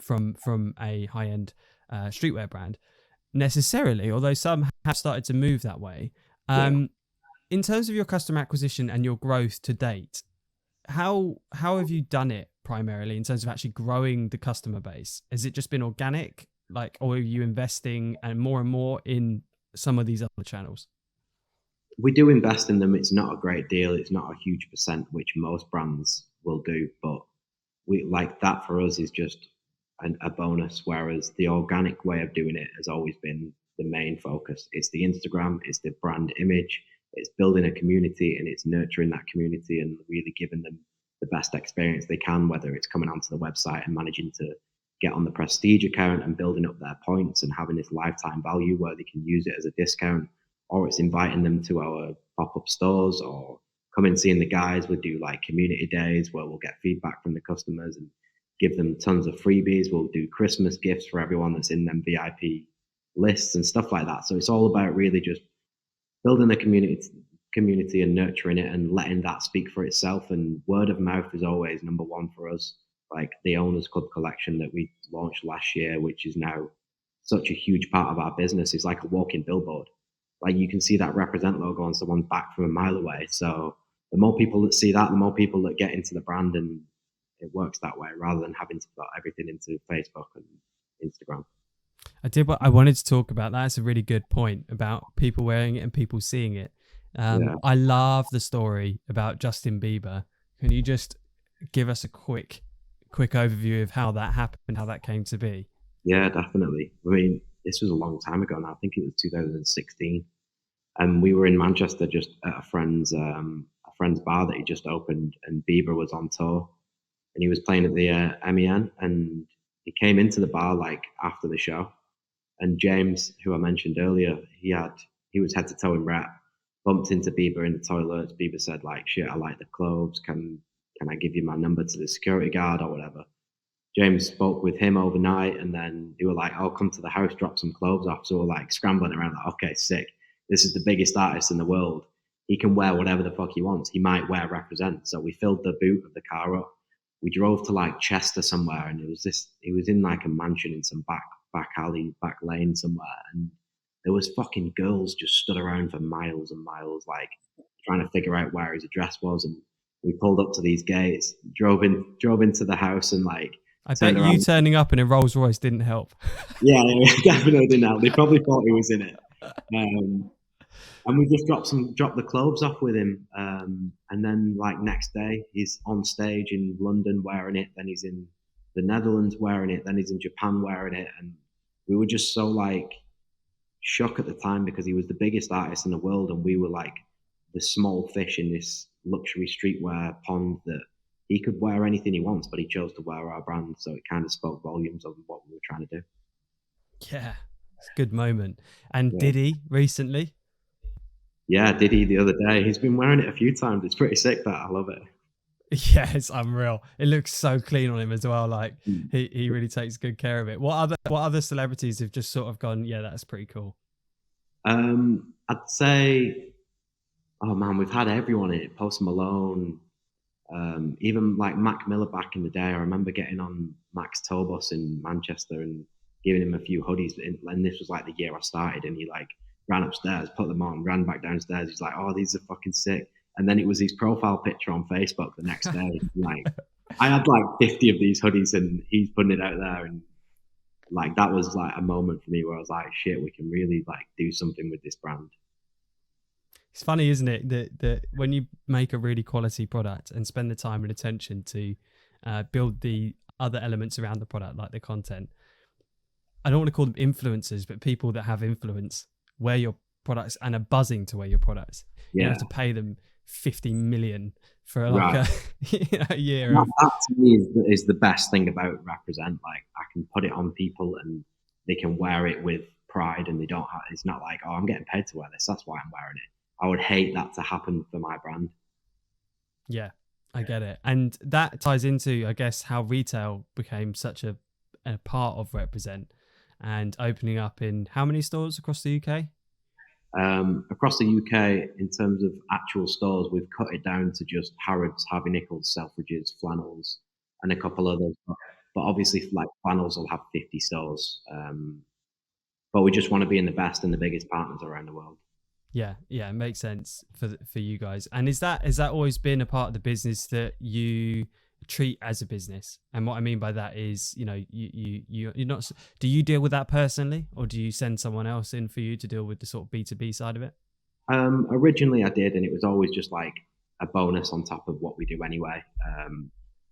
from a high-end streetwear brand necessarily, although some have started to move that way. In terms of your customer acquisition and your growth to date, how have you done it primarily in terms of actually growing the customer base? Has it just been organic, or are you investing and more in some of these other channels? We do invest in them. It's not a great deal. It's not a huge percent, which most brands will do, but we like that for us is just a bonus. Whereas the organic way of doing it has always been the main focus. It's the Instagram, it's the brand image, it's building a community, and it's nurturing that community and really giving them the best experience they can, whether it's coming onto the website and managing to get on the prestige account and building up their points and having this lifetime value where they can use it as a discount, or it's inviting them to our pop-up stores, or come and seeing the guys. We'll do like community days where we'll get feedback from the customers and give them tons of freebies. We'll do Christmas gifts for everyone that's in them VIP lists and stuff like that. So it's all about really just building a community and nurturing it and letting that speak for itself. And word of mouth is always number one for us. Like the Owners Club collection that we launched last year, which is now such a huge part of our business, is like a walking billboard. Like you can see that Represent logo on someone's back from a mile away. So the more people that see that, the more people that get into the brand, and it works that way rather than having to put everything into Facebook and Instagram. I wanted to talk about that. That's a really good point about people wearing it and people seeing it. I love the story about Justin Bieber. Can you just give us a quick overview of how that happened, how that came to be? Yeah, definitely. I mean, this was a long time ago now. I think it was 2016. And we were in Manchester just at a friend's bar that he just opened, and Bieber was on tour, and he was playing at the MEN, and he came into the bar like after the show, and James, who I mentioned earlier, he was head to toe in rap, bumped into Bieber in the toilets. Bieber said like, "Shit, I like the clothes. Can I give you my number to the security guard or whatever?" James spoke with him overnight, and then they were like, "I'll come to the house, drop some clothes off." So we're like scrambling around like, okay, sick. This is the biggest artist in the world. He can wear whatever the fuck he wants. He might wear Represent. So we filled the boot of the car up. We drove to like Chester it was in like a mansion in some back alley, back lane somewhere. And there was fucking girls just stood around for miles and miles, like trying to figure out where his address was. And we pulled up to these gates, drove into the house, and like, I bet you turning up in a Rolls Royce didn't help. Yeah, it definitely didn't help. They probably thought he was in it. And we just dropped the clothes off with him. And then like next day he's on stage in London wearing it. Then he's in the Netherlands wearing it. Then he's in Japan wearing it. And we were just so like shocked at the time because he was the biggest artist in the world. And we were like the small fish in this luxury streetwear pond that he could wear anything he wants, but he chose to wear our brand. So it kind of spoke volumes of what we were trying to do. Yeah, it's a good moment. And Diddy recently? Yeah, Diddy the other day. He's been wearing it a few times. It's pretty sick, that. I love it. Yeah, it's unreal. It looks so clean on him as well. Like he really takes good care of it. What other celebrities have just sort of gone, yeah, that's pretty cool? I'd say, oh man, we've had everyone in it. Post Malone, even like Mac Miller back in the day. I remember getting on Mac's tour bus in Manchester and giving him a few hoodies. And this was like the year I started, and he like ran upstairs, put them on, ran back downstairs. He's like, "Oh, these are fucking sick." And then it was his profile picture on Facebook the next day. Like, I had like 50 of these hoodies, and he's putting it out there. And like, that was like a moment for me where I was like, shit, we can really like do something with this brand. It's funny, isn't it, that when you make a really quality product and spend the time and attention to build the other elements around the product, like the content. I don't want to call them influencers, but people that have influence wear your products and are buzzing to wear your products. You don't Yeah, have to pay them 50 million for like right. a year That, of. that to me is the best thing about Represent. Like I can put it on people and they can wear it with pride, and they don't have. It's not like, oh, I'm getting paid to wear this. That's why I'm wearing it. I would hate that to happen for my brand. Yeah, I get it. And that ties into, I guess, how retail became such a part of Represent and opening up in how many stores across the UK? Across the UK, in terms of actual stores, we've cut it down to just Harrods, Harvey Nichols, Selfridges, Flannels, and a couple others. But obviously, like Flannels will have 50 stores. But we just want to be in the best and the biggest partners around the world. Yeah, yeah, it makes sense for you guys. And has that always been a part of the business that you treat as a business? And what I mean by that is, you're not. Do you deal with that personally, or do you send someone else in for you to deal with the sort of B2B side of it? Originally, I did, and it was always just like a bonus on top of what we do anyway.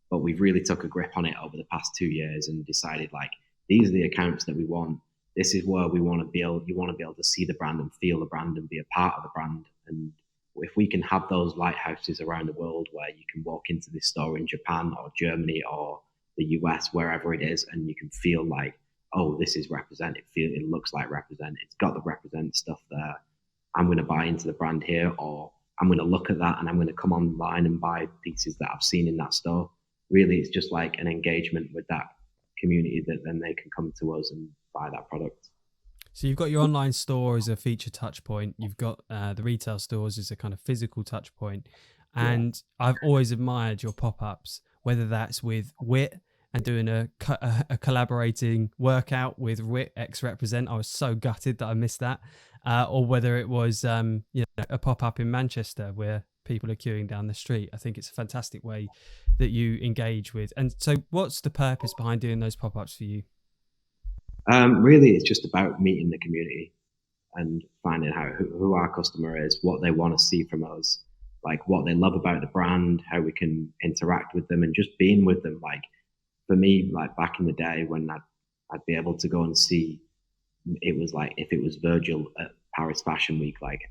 But we've really took a grip on it over the past 2 years and decided like these are the accounts that we want. This is where we want to be able. You want to be able to see the brand and feel the brand and be a part of the brand. And if we can have those lighthouses around the world where you can walk into this store in Japan or Germany or the US, wherever it is, and you can feel like, oh, this is Represent. It looks like Represent. It's got the Represent stuff there. I'm going to buy into the brand here, or I'm going to look at that and I'm going to come online and buy pieces that I've seen in that store. Really, it's just like an engagement with that community that then they can come to us and buy that product. So you've got your online store as a feature touch point. You've got the retail stores as a kind of physical touch point. Yeah. And I've always admired your pop-ups, whether that's with Wit and doing a collaborating workout with Wit X Represent. I was so gutted that I missed that. Or whether it was a pop-up in Manchester where people are queuing down the street. I think it's a fantastic way that you engage with. And so what's the purpose behind doing those pop-ups for you? Really, it's just about meeting the community and finding out who our customer is, what they want to see from us, like what they love about the brand, how we can interact with them, and just being with them. Like for me, like back in the day when I'd be able to go and see, it was like if it was Virgil at Paris Fashion Week, like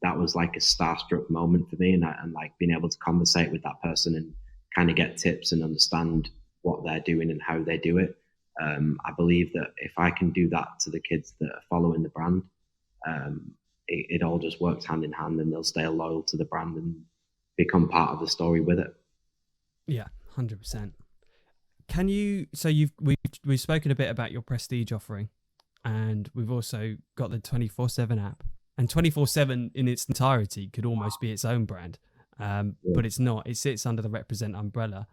that was like a starstruck moment for me, and like being able to conversate with that person and kind of get tips and understand what they're doing and how they do it. I believe that if I can do that to the kids that are following the brand, it all just works hand in hand, and they'll stay loyal to the brand and become part of the story with it. Yeah, 100%. Can you? So we've spoken a bit about your prestige offering, and we've also got the 24/7 app. And 24/7 in its entirety could almost be its own brand, but it's not. It sits under the Represent umbrella.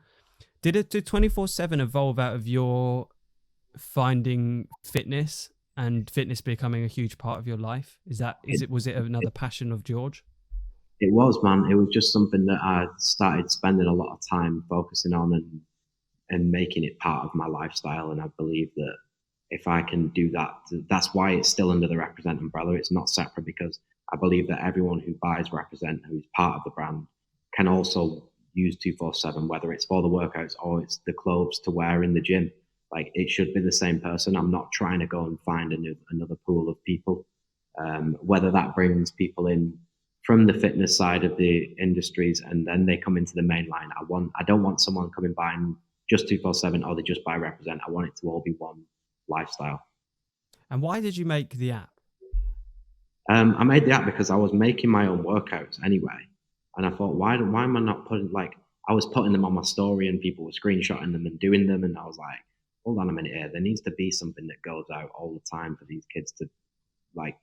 Did 24/7 evolve out of your finding fitness and fitness becoming a huge part of your life? Was it another passion of George? It was, man. It was just something that I started spending a lot of time focusing on and making it part of my lifestyle. And I believe that if I can do that, that's why it's still under the Represent umbrella. It's not separate, because I believe that everyone who buys Represent, who's part of the brand, can also use 247, whether it's for the workouts or it's the clothes to wear in the gym. Like it should be the same person. I'm not trying to go and find another pool of people. Whether that brings people in from the fitness side of the industries and then they come into the main line. I don't want someone coming buying just 247 or they just buy Represent. I want it to all be one lifestyle. And why did you make the app? I made the app because I was making my own workouts anyway. And I thought, why am I not putting, like, I was putting them on my story and people were screenshotting them and doing them. And I was like, hold on a minute here. There needs to be something that goes out all the time for these kids to like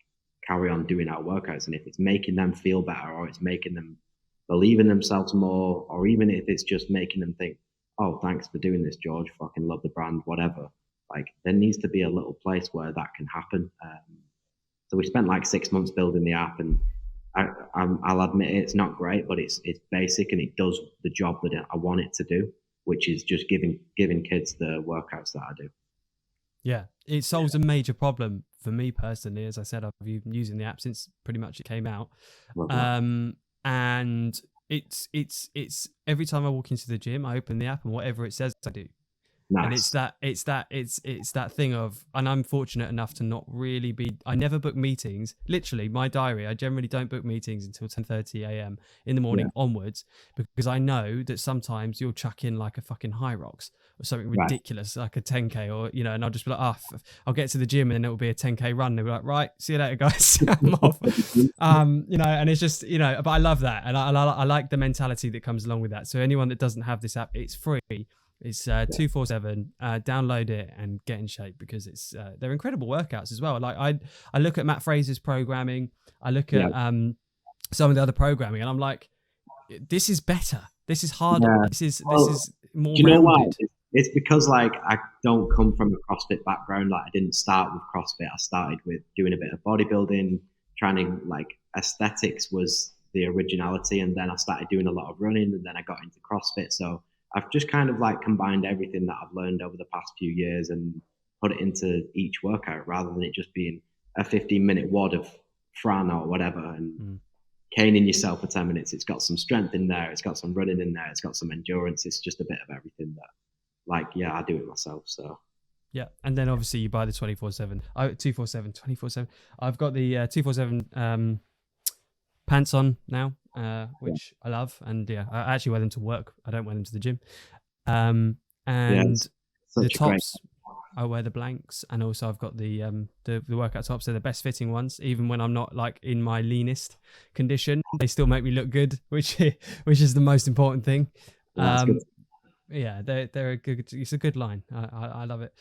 carry on doing our workouts. And if it's making them feel better or it's making them believe in themselves more, or even if it's just making them think, oh, thanks for doing this, George, fucking love the brand, whatever. Like there needs to be a little place where that can happen. So we spent like 6 months building the app, and I'll admit it's not great, but it's basic and it does the job that I want it to do, which is just giving kids the workouts that I do. Yeah, it solves a major problem for me personally, as I said, I've been using the app since pretty much it came out. Love that. And it's every time I walk into the gym, I open the app and whatever it says, I do. And it's Nice. that thing of, and I'm fortunate enough to not really be, I never book meetings. Literally, my diary, I generally don't book meetings until 10:30 a.m. in the morning Yeah. onwards, because I know that sometimes you'll chuck in like a fucking high rocks or something Right. ridiculous, like a 10K, or, you know, and I'll just be like, I'll get to the gym and it'll be a 10K run. They'll be like, right, see you later, guys. I'm off. You know, and it's just, you know, but I love that. And I like the mentality that comes along with that. So anyone that doesn't have this app, it's free. It's 247. Download it and get in shape, because it's they're incredible workouts as well. Like I look at Matt Fraser's programming, I look at some of the other programming, and I'm like, this is better. This is harder. Yeah. This is more Do you know why? rounded. It's because like I don't come from a CrossFit background. Like I didn't start with CrossFit. I started with doing a bit of bodybuilding, trying to like aesthetics was the originality, and then I started doing a lot of running, and then I got into CrossFit. So I've just kind of like combined everything that I've learned over the past few years and put it into each workout, rather than it just being a 15-minute WOD of Fran or whatever and caning yourself for 10 minutes. It's got some strength in there. It's got some running in there. It's got some endurance. It's just a bit of everything that, like, yeah, I do it myself. So Yeah, and then obviously you buy the 24/7, 247, 24/7. I've got the 247 pants on now, which I love, and yeah, I actually wear them to work. I don't wear them to the gym. And the tops, I wear the blanks, and also I've got the workout tops. They're the best fitting ones, even when I'm not like in my leanest condition. They still make me look good, which is the most important thing. Yeah, they're a good. It's a good line. I love it.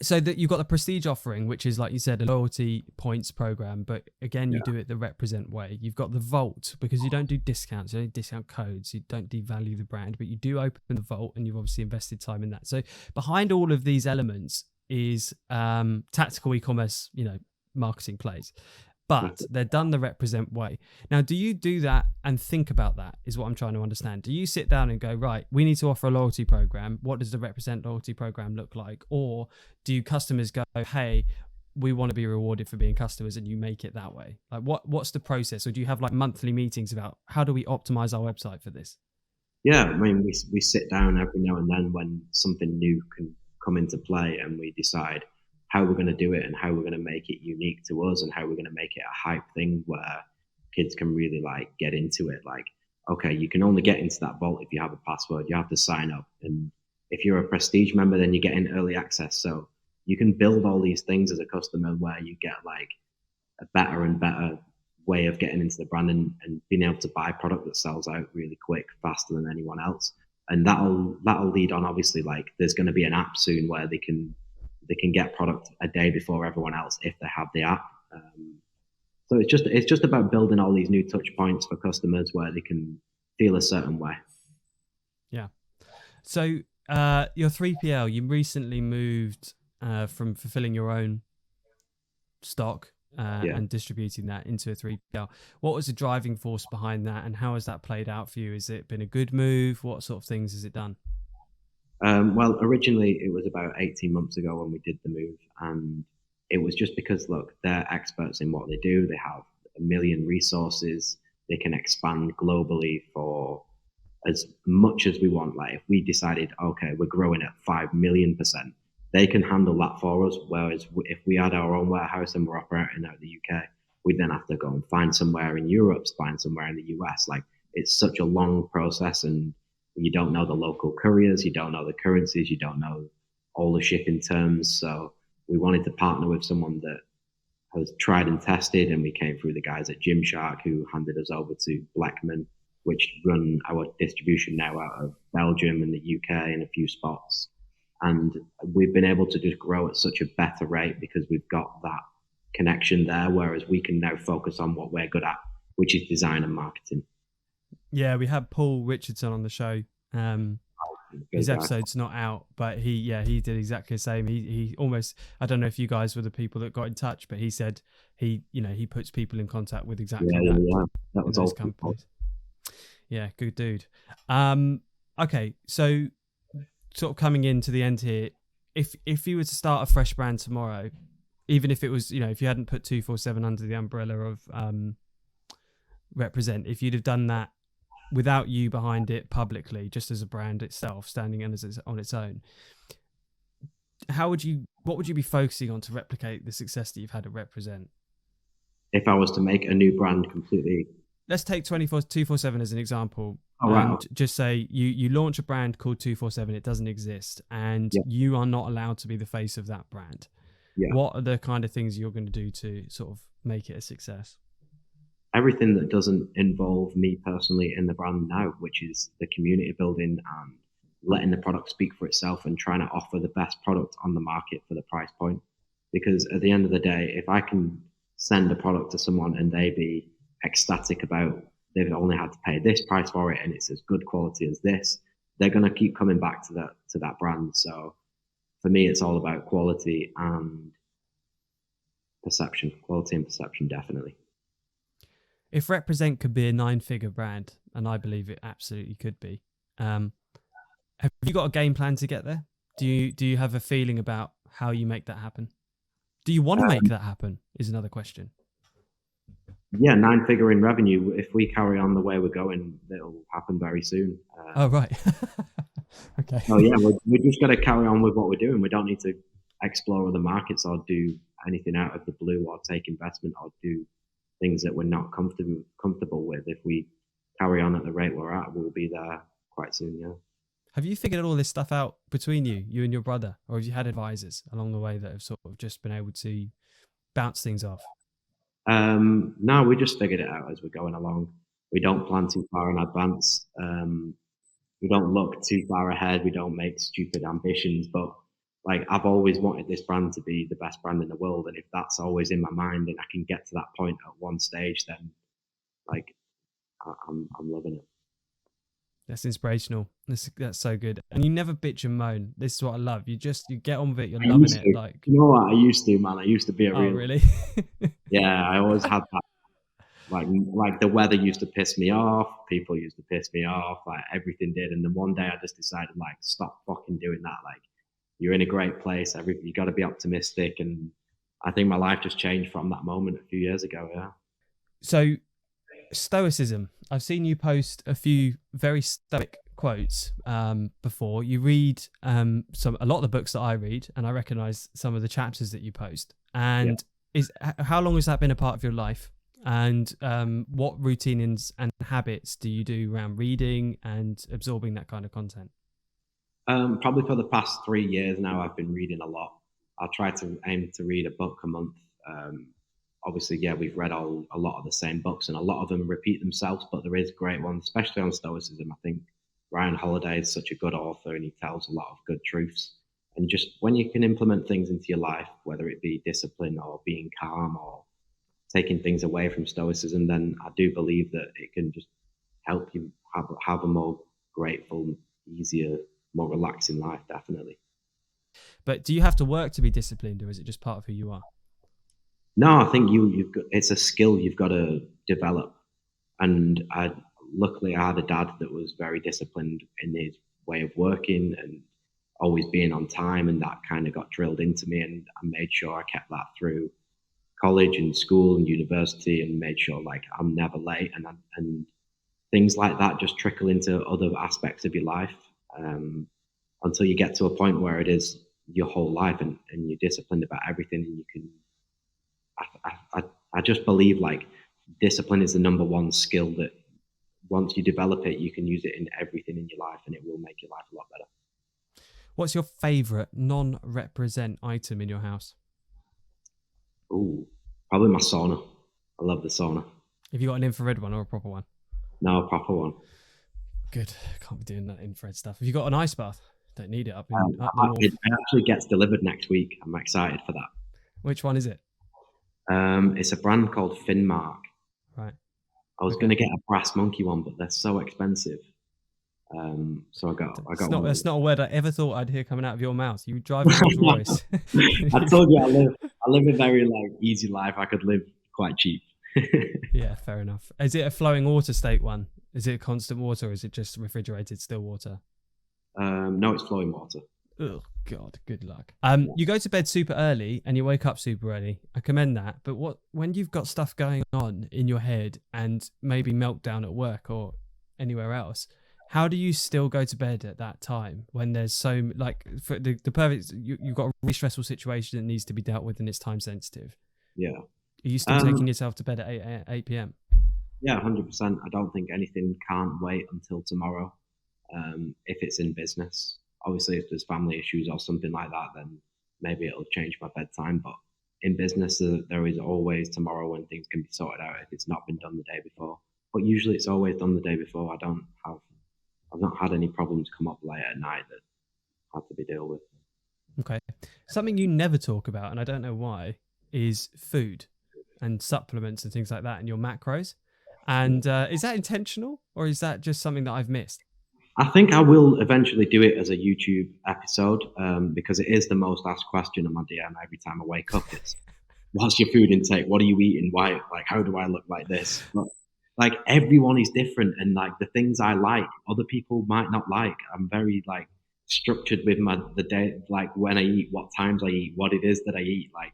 So that you've got the prestige offering, which is, like you said, a loyalty points program, but again, you do it the represent way. You've got the vault, because you don't do discounts, you don't discount codes, you don't devalue the brand, but you do open the vault, and you've obviously invested time in that. So behind all of these elements is tactical e-commerce, you know, marketing plays, but they're done the represent way. Now, do you do that and think about that, is what I'm trying to understand. Do you sit down and go, right, we need to offer a loyalty program. What does the represent loyalty program look like? Or do customers go, hey, we want to be rewarded for being customers, and you make it that way? Like what's the process? Or do you have like monthly meetings about how do we optimize our website for this? Yeah, I mean, we sit down every now and then when something new can come into play, and we decide how we're going to do it and how we're going to make it unique to us, and how we're going to make it a hype thing where kids can really like get into it. Like, okay, you can only get into that vault if you have a password. You have to sign up, and if you're a prestige member, then you get in early access. So you can build all these things as a customer where you get like a better and better way of getting into the brand, and being able to buy product that sells out really quick, faster than anyone else. And that'll lead on, obviously, like there's going to be an app soon where they can get product a day before everyone else if they have the app. So it's just about building all these new touch points for customers where they can feel a certain way. Yeah. So your 3PL, you recently moved from fulfilling your own stock and distributing that into a 3PL. What was the driving force behind that, and how has that played out for you? Has it been a good move? What sort of things has it done? Well, originally it was about 18 months ago when we did the move, and it was just because, look, they're experts in what they do. They have a million resources. They can expand globally for as much as we want. Like if we decided, okay, we're growing at 5 million%, they can handle that for us. Whereas if we had our own warehouse and we're operating out of the UK, we'd then have to go and find somewhere in Europe, find somewhere in the US. Like it's such a long process, and you don't know the local couriers, you don't know the currencies, you don't know all the shipping terms. So we wanted to partner with someone that has tried and tested, and we came through the guys at Gymshark, who handed us over to Blackman, which run our distribution now out of Belgium and the UK and a few spots. And we've been able to just grow at such a better rate because we've got that connection there, whereas we can now focus on what we're good at, which is design and marketing. Yeah, we had Paul Richardson on the show. His episode's not out, but he did exactly the same. He almost, I don't know if you guys were the people that got in touch, but he said he puts people in contact with exactly that was those all companies. Yeah, good dude. Okay, so sort of coming into the end here, if you were to start a fresh brand tomorrow, even if it was, if you hadn't put 247 under the umbrella of Represent, if you'd have done that without you behind it publicly, just as a brand itself, standing on its own, what would you be focusing on to replicate the success that you've had at Represent? If I was to make a new brand completely, let's take 247 as an example. Wow. Just say you launch a brand called 247, it doesn't exist, and you are not allowed to be the face of that brand. What are the kind of things you're going to do to sort of make it a success? Everything that doesn't involve me personally in the brand now, which is the community building and letting the product speak for itself and trying to offer the best product on the market for the price point. Because at the end of the day, if I can send a product to someone and they be ecstatic about they've only had to pay this price for it and it's as good quality as this, they're going to keep coming back to that brand. So for me, it's all about quality and perception. Quality and perception, definitely. If Represent could be a 9-figure brand, and I believe it absolutely could be, have you got a game plan to get there? Do you have a feeling about how you make that happen? Do you want to make that happen is another question. Yeah, 9-figure in revenue. If we carry on the way we're going, it'll happen very soon. Oh, right. Okay. Oh, yeah, we just got to carry on with what we're doing. We don't need to explore other markets or do anything out of the blue or take investment or do things that we're not comfortable with. If we carry on at the rate we're at, we'll be there quite soon, yeah. Have you figured all this stuff out between you and your brother, or have you had advisors along the way that have sort of just been able to bounce things off? No, we just figured it out as we're going along. We don't plan too far in advance. We don't look too far ahead. We don't make stupid ambitions, but like I've always wanted this brand to be the best brand in the world. And if that's always in my mind and I can get to that point at one stage, then like I'm loving it. That's inspirational. That's so good. And you never bitch and moan. This is what I love. You get on with it. You're loving it. Like, you know what? I used to, man. I used to be a real. Oh, really? Yeah, I always had that. Like the weather used to piss me off. People used to piss me off. Like everything did. And then one day I just decided, like, stop fucking doing that. Like, you're in a great place. You got to be optimistic. And I think my life just changed from that moment a few years ago. Yeah. So, stoicism. I've seen you post a few very stoic quotes before. You read a lot of the books that I read, and I recognize some of the chapters that you post. And how long has that been a part of your life? And what routines and habits do you do around reading and absorbing that kind of content? Probably for the past 3 years now, I've been reading a lot. I'll try to aim to read a book a month. Obviously, yeah, we've read a lot of the same books, and a lot of them repeat themselves, but there is great ones, especially on stoicism. I think Ryan Holiday is such a good author, and he tells a lot of good truths. And just when you can implement things into your life, whether it be discipline or being calm or taking things away from stoicism, then I do believe that it can just help you have a more grateful, easier, more relaxing life, definitely. But do you have to work to be disciplined, or is it just part of who you are? No, I think you've got, it's a skill you've got to develop. And luckily I had a dad that was very disciplined in his way of working and always being on time, and that kind of got drilled into me, and I made sure I kept that through college and school and university, and made sure like I'm never late, and things like that just trickle into other aspects of your life until you get to a point where it is your whole life, and you're disciplined about everything, and you can I just believe like discipline is the number one skill that once you develop it, you can use it in everything in your life, and it will make your life a lot better. What's your favorite non-Represent item in your house? Oh, probably my sauna. I love the sauna. Have you got an infrared one or a proper one? No, a proper one. Good. Can't be doing that infrared stuff. Have you got an ice bath? Don't need it up north. It actually gets delivered next week. I'm excited for that. Which one is it? It's a brand called Finmark. Right. I was going to get a brass monkey one, but they're so expensive. So I got one. That's not a word I ever thought I'd hear coming out of your mouth. You drive a Rolls Royce. I told you I live a very like easy life. I could live quite cheap. Yeah, fair enough. Is it a flowing water state one? Is it constant water, or is it just refrigerated still water? No, it's flowing water. Oh God, good luck. You go to bed super early and you wake up super early. I commend that. But when you've got stuff going on in your head and maybe meltdown at work or anywhere else, how do you still go to bed at that time when there's so like for the perfect you've got a really stressful situation that needs to be dealt with and it's time sensitive? Yeah. Are you still taking yourself to bed at 8 p.m.? Yeah, 100%. I don't think anything can't wait until tomorrow. If it's in business, obviously, if there's family issues or something like that, then maybe it'll change my bedtime. But in business, there is always tomorrow when things can be sorted out if it's not been done the day before. But usually, it's always done the day before. I've not had any problems come up late at night that have to be dealt with. Okay. Something you never talk about, and I don't know why, is food and supplements and things like that and your macros. And is that intentional or is that just something that I've missed? I think I will eventually do it as a YouTube episode because it is the most asked question on my DM every time I wake up. It's, what's your food intake? What are you eating? Why? Like, how do I look like this? But, like, everyone is different, and like the things I like, other people might not like. I'm very like structured with the day, like when I eat, what times I eat, what it is that I eat. Like,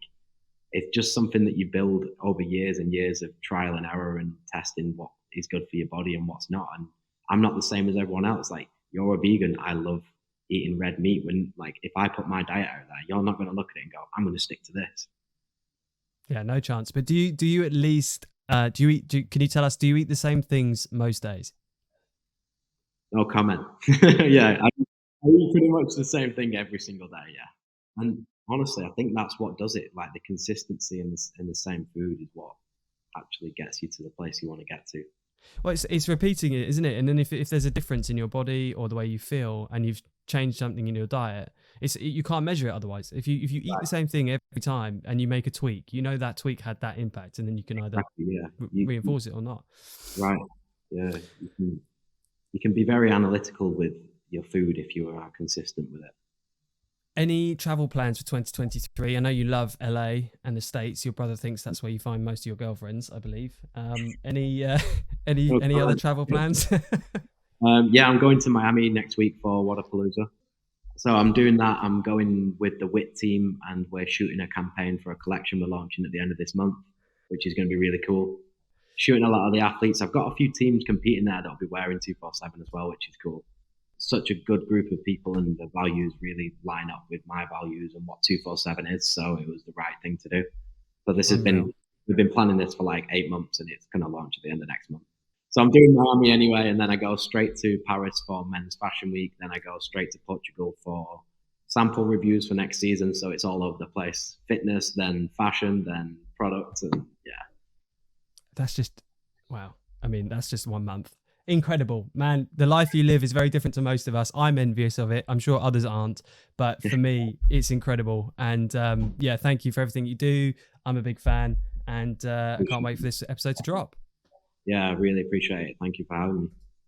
it's just something that you build over years and years of trial and error and testing what is good for your body and what's not. And I'm not the same as everyone else. Like, you're a vegan. I love eating red meat. When, like, if I put my diet out there, you're not going to look at it and go, I'm going to stick to this. Yeah, no chance. But do you at least can you tell us, do you eat the same things most days? No comment. Yeah, I eat pretty much the same thing every single day. Yeah, and honestly, I think that's what does it. Like, the consistency in the same food is what actually gets you to the place you want to get to. Well, it's repeating it, isn't it? And then if there's a difference in your body or the way you feel, and you've changed something in your diet, you can't measure it otherwise. If you eat the same thing every time and you make a tweak, you know that tweak had that impact, and then you can either reinforce it or not. Right. Yeah. You can be very analytical with your food if you are consistent with it. Any travel plans for 2023? I know you love LA and the States. Your brother thinks that's where you find most of your girlfriends, I believe. Any other travel plans? Yeah, I'm going to Miami next week for Wadapalooza. So I'm doing that. I'm going with the WIT team, and we're shooting a campaign for a collection we're launching at the end of this month, which is going to be really cool. Shooting a lot of the athletes. I've got a few teams competing there that'll be wearing 247 as well, which is cool. Such a good group of people, and the values really line up with my values and what 247 is. So it was the right thing to do. But we've been planning this for like 8 months, and it's going to launch at the end of next month. So I'm doing Miami anyway, and then I go straight to Paris for Men's Fashion Week. Then I go straight to Portugal for sample reviews for next season. So it's all over the place. Fitness, then fashion, then product, and yeah. That's just, wow. I mean, that's just 1 month. Incredible, man. The life you live is very different to most of us. I'm envious of it. I'm sure others aren't, but for me, it's incredible. And yeah, thank you for everything you do. I'm a big fan, and I can't wait for this episode to drop. Yeah, I really appreciate it. Thank you for having me.